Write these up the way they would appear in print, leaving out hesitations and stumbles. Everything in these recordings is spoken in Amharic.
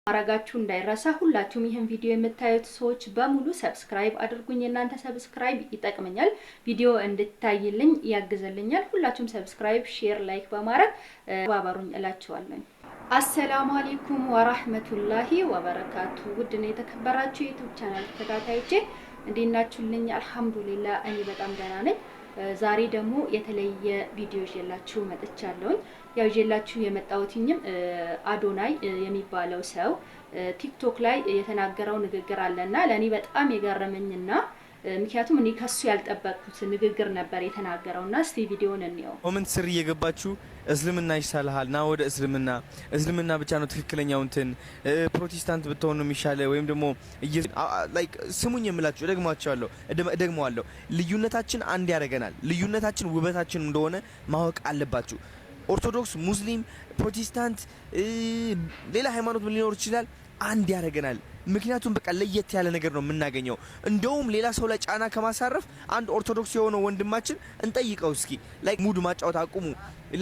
አረጋችሁ እንዳይረሳ ሁላችሁም ይሄን ቪዲዮ የምታዩት ሰዎች በሙሉ ሰብስክራይብ አድርጉኝ እናንተ ሰብስክራይብ ይጠቅመኛል ቪዲዮ እንድታይልኝ ያግዘልኛል ሁላችሁም ሰብስክራይብ ሼር ላይክ በማድረግ ባባሩኝ እላችኋለሁ አሰላሙ አለይኩም ወራህመቱላሂ ወበረካቱ ውድና የተከበራችሁ ዩቲዩብ ቻናል ተከታታዮቼ እንዴናችሁልኝ አልহামዱሊላህ እኔ በጣም ደህና ነኝ ዛሬ ደግሞ የተለየ ቪዲዮ ይዤላችሁ መጥቻለሁ ያው ይዤላችሁ የመጣሁትኝም አዶናይ የሚባለው ሰው ቲክቶክ ላይ የተናገረው ንግግር አለና ለኔ በጣም የገረመኝና ምክንያቱም እኔ ከሱ ያልጠበቅኩት ንግግር ነበር የተናገረውና እስቲ ቪዲዮውን እንየው ኮሜንት ስር እየገባችሁ እስልምና ይሻላል ና ወደ እስልምና ብቻ ነው ትክክለኛው እንትን ፕሮቴስታንት ብትሆኑ ነው የሚሻለው ወይም ደግሞ ላይክ ስሙኝ የምላችሁ ደግሞዋለሁ ልዩነታችን አንድ ያደርገናል ልዩነታችን ውበታችን እንደሆነ ማወቅ አለባችሁ ኦርቶዶክስ ሙስሊም ፕሮቴስታንት ሌላ ሃይማኖት ሊኖር ይችላል አንድ ያደርገናል ምክንያቱም በቃ ለየት ያለ ነገር ነው የምናገኘው እንደውም ሌላ ሰው ላይ ጫና ከማሳረፍ አንድ ኦርቶዶክስ የሆነ ወንድማችን እንጠይቀው እስኪ ላይክ ሙድ ማጫወት አቁሙ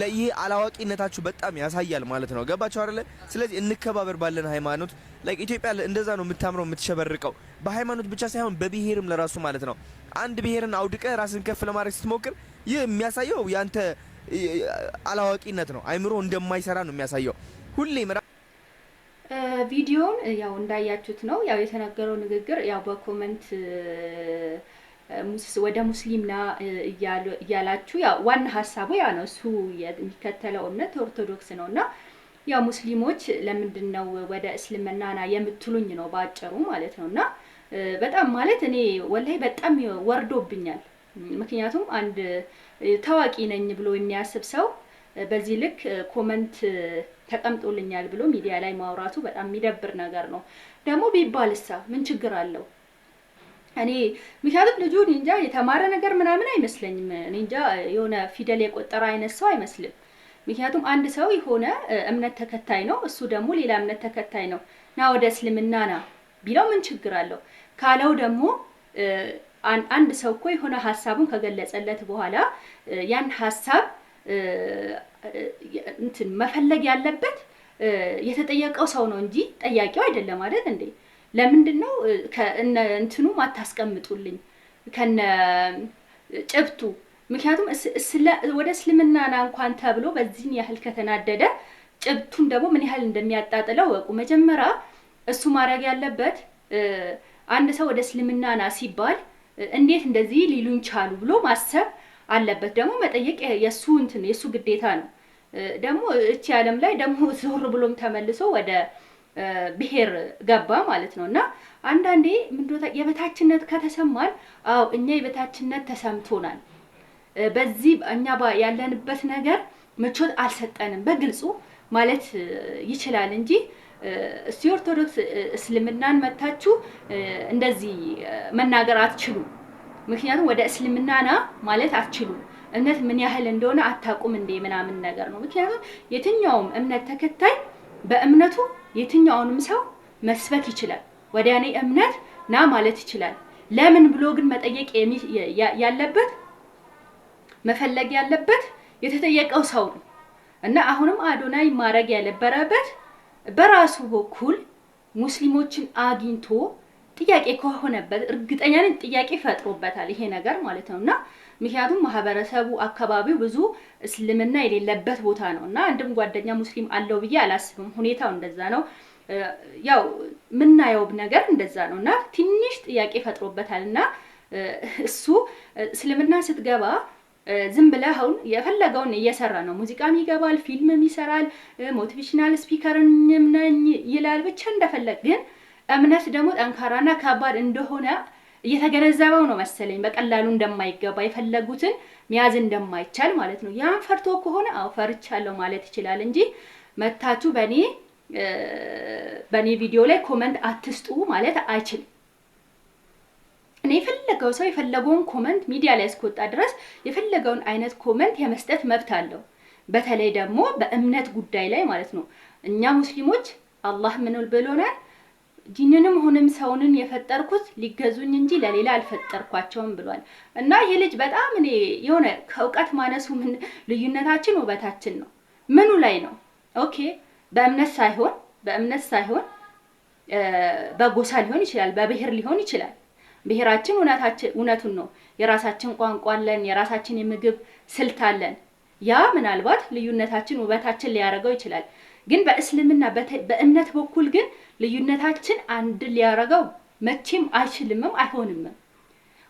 ይሄ አላዋቂነታችሁ በጣም ያሳያል ማለት ነው ገባችሁ አይደለ ስለዚህ እንከባበር ባለን ሃይማኖት ላይክ ኢትዮጵያ እንደዛ ነው የምታምረው የምትሸበርቀው በሃይማኖት ብቻ ሳይሆን በብሔርም ለራሱ ማለት ነው አንድ ብሔርን አውድቀ ራስን ከፍ ለማድረግ ስትሞክር ይሄ የሚያሳየው ያንተ አላዋቂነት ነው አይምሮ እንደማይሰራ ነው የሚያሳየው ሁሌ ቪዲዮን ያው እንዳያችሁት ነው ያው የተናገረው ንግግር ያው በኮሜንት ወደ ሙስሊምና እያላችሁ ያው ዋና ሐሳቡ ያ ነው እሱ የሚከተለው እምነት ኦርቶዶክስ ነውና ያው ሙስሊሞች ለምንድነው ወደ እስልምናና የምትሉኝ ነው ባጭሩ ማለት ነውና በጣም ማለት እኔ ወላሂ በጣም ወርዶብኛል ምክንያቱም አንድ ታዋቂ ነኝ ብሎ የሚያስብ ሰው በዚህ ልክ ኮሜንት ተቀምጦልኛል ብሎ ሚዲያ ላይ ማውራቱ በጣም የሚደብር ነገር ነው ደግሞ ቢባልሳ ምን ችግር አለው እኔ ምክንያቱም ልጁ እንጃ የተማረ ነገር ምናምን አይመስለኝም እንጃ የሆነ ፊደል የቆጠረ አይነት ሰው አይመስልም ምክንያቱም አንድ ሰው የሆነ እምነት ተከታይ ነው እሱ ደግሞ ሌላ እምነት ተከታይ ነው ና ወደ እስልምና ና ቢለው ምን ችግር አለው ካለው ደግሞ አንድ ሰው እኮ የሆነ ሐሳቡን ከገለጸለት በኋላ ያን ሐሳብ እንትን መፈለግ ያለበት የተጠየቀው ሰው ነው እንጂ ጠያቂው አይደለም አይደል እንዴ ለምንድነው እንትኑ ማታስቀምጡልኝ ከነ ጭብጡ ምክንያቱም ወደ እስልምናና እንኳን ተብሎ በዚህ ያህል ከተናደደ ጭብጡን ደግሞ ምን ያህል እንደሚያጣጥለው ወቁ መጀመሪያ እሱ ማድረግ ያለበት አንድ ሰው ወደ እስልምናና ሲባል እንዴት እንደዚህ ሊሉን ቻሉ ብሎ ማሰብ አለበት ደግሞ መጠየቅ የሱ ግዴታ ነው ደግሞ እቺ ዓለም ላይ ደግሞ ዞር ብሎም ተመልሶ ወደ ብሔር ገባ ማለት ነውና አንዳንዴ ምንድነው የበታችነት ከተሰማን አው እኛ የበታችነት ተሰምቶናል በዚህ እኛ ያለንበት ነገር ምቾት አልሰጠንም በግልጹ ማለት ይችላል እንጂ ኦርቶዶክስ እስልምናን መታችሁ እንደዚህ መናገር አትችሉ ምክንያቱም ወደ እስልምናና ማለት አትችሉ እምነት ምን ያህል እንደሆነ አታቁም እንደ ምናምን ነገር ነው ምክንያቱም የትኛውም እምነት ተከታይ በእምነቱ የትኛውንም ሰው መስበክ ይችላል ወዲያኔ እምነት ና ማለት ይችላል ለምን ብሎ ግን መጠየቅ ያለበት መፈለግ ያለበት የተጠየቀው ሰው ነው እና አሁንም አዶናይ ማረግ ያለበረበት በራሱ በኩል ሙስሊሞችን አግኝቶ ጥያቄ ከሆነበት እርግጠኛ ነኝ ጥያቄ ፈጥሮበታል ይሄ ነገር ማለት ነውና ምክንያቱም ማህበረሰቡ አካባቢው ብዙ እስልምና የሌለበት ቦታ ነውና አንድም ጓደኛ ሙስሊም አለው ብዬ አላስብም ሁኔታው እንደዛ ነው ያው ምናየው ነገር እንደዛ ነውና ትንሽ ጥያቄ ፈጥሮበታልና እሱ እስልምና ስትገባ ዝም ብለህ አሁን የፈለገውን እየሰራ ነው ሙዚቃም ይገባል ፊልምም ይሰራል ሞቲቬሽናል ስፒከርም ነኝ ይላል ብቻ እንደፈለግ ግን እምነት ደግሞ ጠንካራና ከባድ እንደሆነ እየተገነዘበው ነው መሰለኝ በቀላሉ እንደማይገባ የፈለጉትን ሚያዝ እንደማይቻል ማለት ነው ያን ፈርቶ ከሆነ አው ፈርቻለሁ ማለት ይችላል እንጂ መታችሁ በኔ ቪዲዮ ላይ ኮሜንት አትስጡ ማለት አይችልም እኔ የፈለገው ሰው የፈለገውን ኮሜንት ሚዲያ ላይ እስከወጣ ድረስ የፈለገውን አይነት ኮሜንት የመስጠት መብት አለው በተለይ ደግሞ በእምነት ጉዳይ ላይ ማለት ነው እኛ ሙስሊሞች አላህ ምን ብሎናል ጂንንም ሆነም ሰውንን የፈጠርኩት ሊገዙኝ እንጂ ለሌላ አልፈጠርኳቸውም ብሏል እና ይሄ ልጅ በጣም እኔ የሆነ ከውቀት ማነሱ ምን ልዩነታችን ውበታችን ነው ምኑ ላይ ነው ኦኬ በእምነት ሳይሆን በጎሳ ሊሆን ይችላል፣ በብሔር ሊሆን ይችላል። ብሔራችን እውነቱን ነው። የራሳችን ቋንቋ አለን፣ የራሳችን የምግብ ስልት አለን። ያ ምናልባት ልዩነታችን ውበታችን ሊያደርገው ይችላል። ግን በእስልምና በእምነት በኩል ግን ልዩነታችን አንድ ሊያደርገው መቼም አይችልምም አይሆንምም።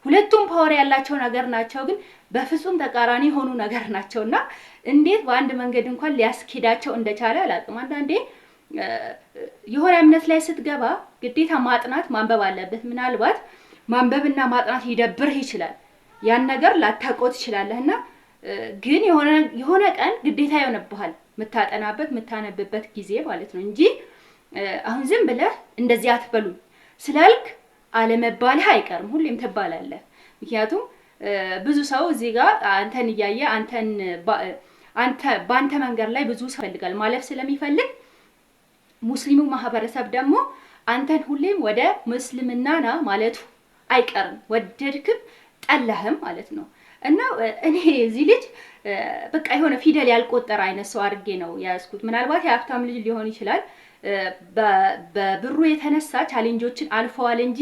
ሁለቱም ፓወር ያላቸው ነገር ናቸው፣ ግን በፍጹም ተቃራኒ የሆኑ ነገር ናቸውና እንዴት በአንድ መንገድ እንኳን ሊያስኬዳቸው እንደቻለ አላውቅም። አንዳንዴ የሆነ እምነት ላይ ስትገባ ግዴታ ማጥናት ማንበብ አለበት። ምናልባት ማንበብና ማጥናት ሊደብርህ ይችላል። ያን ነገር ላታውቀው ትችላለህና ግን የሆነ ቀን ግዴታ ይሆንብሃል የምታጠናበት የምታነብበት ጊዜ ማለት ነው እንጂ አሁን ዝም ብለህ እንደዚህ አትበሉኝ ስላልክ አለመባልህ አይቀርም፣ ሁሌም ትባላለህ። ምክንያቱም ብዙ ሰው እዚህ ጋር አንተን እያየ በአንተ መንገድ ላይ ብዙ ሰው ይፈልጋል ማለፍ ስለሚፈልግ ሙስሊሙ ማህበረሰብ ደግሞ አንተን ሁሌም ወደ ሙስልምና ና ማለቱ አይቀርም፣ ወደድክም ጠላህም ማለት ነው። እና እኔ እዚህ ልጅ በቃ የሆነ ፊደል ያልቆጠረ አይነት ሰው አድርጌ ነው ያዝኩት። ምናልባት የሀብታም ልጅ ሊሆን ይችላል፣ በብሩ የተነሳ ቻሌንጆችን አልፈዋል እንጂ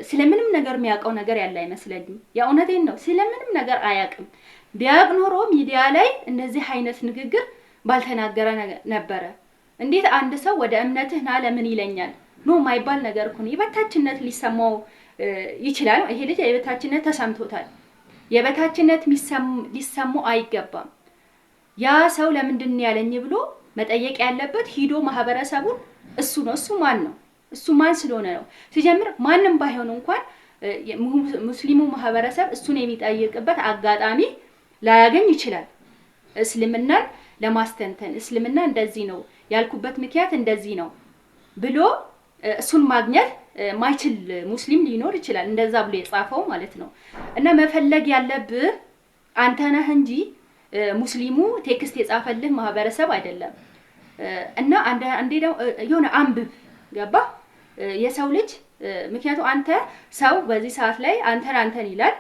ስለምንም ነገር የሚያውቀው ነገር ያለ አይመስለኝም። የእውነቴን ነው፣ ስለምንም ነገር አያውቅም። ቢያውቅ ኖሮ ሚዲያ ላይ እንደዚህ አይነት ንግግር ባልተናገረ ነበረ። እንዴት አንድ ሰው ወደ እምነትህ ና ለምን ይለኛል? ኖ ማይባል ነገር እኮ ነው። የበታችነት ሊሰማው ይችላል። ይሄ ልጅ የበታችነት ተሰምቶታል። የበታችነት ሊሰማው አይገባም። ያ ሰው ለምንድን ያለኝ ብሎ መጠየቅ ያለበት ሂዶ ማህበረሰቡን እሱ ነው። እሱ ማን ነው? እሱ ማን ስለሆነ ነው? ሲጀምር ማንም ባይሆን እንኳን ሙስሊሙ ማህበረሰብ እሱን የሚጠይቅበት አጋጣሚ ላያገኝ ይችላል። እስልምናን ለማስተንተን እስልምና እንደዚህ ነው ያልኩበት ምክንያት እንደዚህ ነው ብሎ እሱን ማግኘት ማይችል ሙስሊም ሊኖር ይችላል፣ እንደዛ ብሎ የጻፈው ማለት ነው። እና መፈለግ ያለብህ አንተ ነህ እንጂ ሙስሊሙ ቴክስት የጻፈልህ ማህበረሰብ አይደለም። እና አንዴ ደግሞ የሆነ አንብብ፣ ገባ የሰው ልጅ ምክንያቱም አንተ ሰው በዚህ ሰዓት ላይ አንተን ይላል፣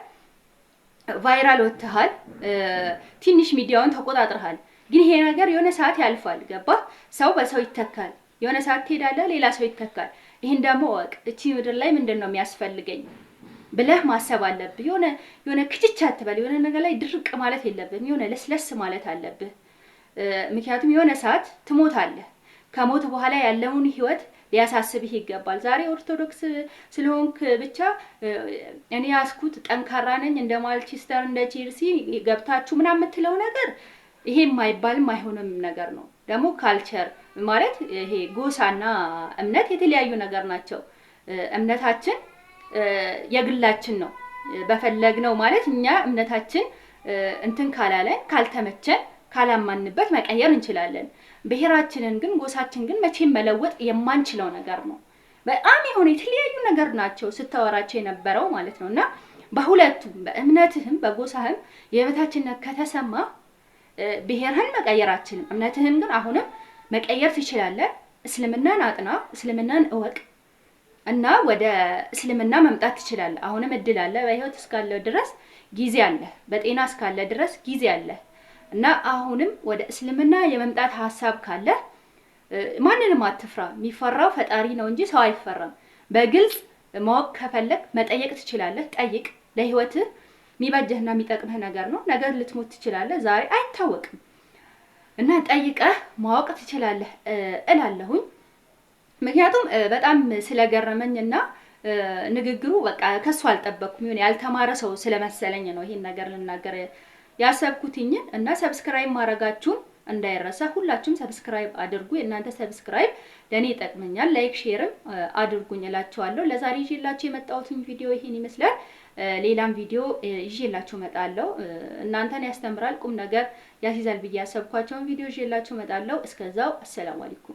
ቫይራል ወጥተሃል፣ ትንሽ ሚዲያውን ተቆጣጥረሃል። ግን ይሄ ነገር የሆነ ሰዓት ያልፋል፣ ገባ ሰው በሰው ይተካል። የሆነ ሰዓት ትሄዳለህ፣ ሌላ ሰው ይተካል። ይሄን ደግሞ ወቅ እቺ ምድር ላይ ምንድነው የሚያስፈልገኝ ብለህ ማሰብ አለብህ። የሆነ ክችቻ አትበል። የሆነ ነገር ላይ ድርቅ ማለት የለብህም። የሆነ ለስለስ ማለት አለብህ። ምክንያቱም የሆነ ሰዓት ትሞታለህ። ከሞት በኋላ ያለውን ህይወት ሊያሳስብህ ይገባል። ዛሬ ኦርቶዶክስ ስለሆንክ ብቻ እኔ ያስኩት ጠንካራ ነኝ እንደ ማንቸስተር እንደ ቼልሲ ገብታችሁ ምናምን የምትለው ነገር ይሄ የማይባልም አይሆንም ነገር ነው። ደግሞ ካልቸር ማለት ይሄ ጎሳና እምነት የተለያዩ ነገር ናቸው። እምነታችን የግላችን ነው፣ በፈለግነው ማለት እኛ እምነታችን እንትን ካላለን ካልተመቸን ካላማንበት መቀየር እንችላለን። ብሔራችንን ግን ጎሳችን ግን መቼም መለወጥ የማንችለው ነገር ነው። በጣም የሆነ የተለያዩ ነገር ናቸው ስታወራቸው የነበረው ማለት ነው። እና በሁለቱም በእምነትህም በጎሳህም የበታችነት ከተሰማ ብሔርህን መቀየር አትችልም። እምነትህን ግን አሁንም መቀየር ትችላለህ። እስልምናን አጥና፣ እስልምናን እወቅ እና ወደ እስልምና መምጣት ትችላለህ። አሁንም እድል አለ። በህይወት እስካለ ድረስ ጊዜ አለ። በጤና እስካለ ድረስ ጊዜ አለ እና አሁንም ወደ እስልምና የመምጣት ሀሳብ ካለ ማንንም አትፍራ። የሚፈራው ፈጣሪ ነው እንጂ ሰው አይፈራም። በግልጽ ማወቅ ከፈለክ መጠየቅ ትችላለህ። ጠይቅ። ለህይወትህ የሚበጀህና የሚጠቅምህ ነገር ነው። ነገር ልትሞት ትችላለህ፣ ዛሬ አይታወቅም እና ጠይቀህ ማወቅ ትችላለህ እላለሁኝ። ምክንያቱም በጣም ስለገረመኝና ንግግሩ በቃ ከሱ አልጠበቅኩም። ይሁን ያልተማረ ሰው ስለመሰለኝ ነው ይሄን ነገር ልናገር ያሰብኩትኝ። እና ሰብስክራይብ ማድረጋችሁን እንዳይረሳ። ሁላችሁም ሰብስክራይብ አድርጉ። የእናንተ ሰብስክራይብ ለኔ ይጠቅመኛል። ላይክ ሼርም አድርጉኝ እላችኋለሁ። ለዛሬ ይዤላችሁ የመጣሁትን ቪዲዮ ይሄን ይመስላል። ሌላም ቪዲዮ ይዤላችሁ እመጣለሁ። እናንተን ያስተምራል ቁም ነገር ያስይዛል ብዬ ያሰብኳቸውን ቪዲዮ ይዤላችሁ እመጣለሁ። እስከዛው አሰላሙ አለይኩም።